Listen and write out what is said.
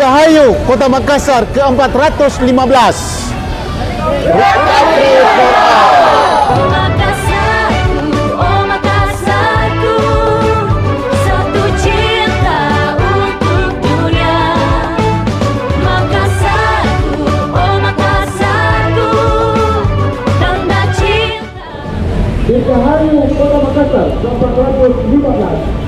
Dirgahayu, Kota Makassar ke-415. Recovery for all. Makassarku, oh Makassarku, satu cinta untuk dunia. Makassarku, oh Makassarku, tanda cinta. Dirgahayu Kota Makassar ke-415.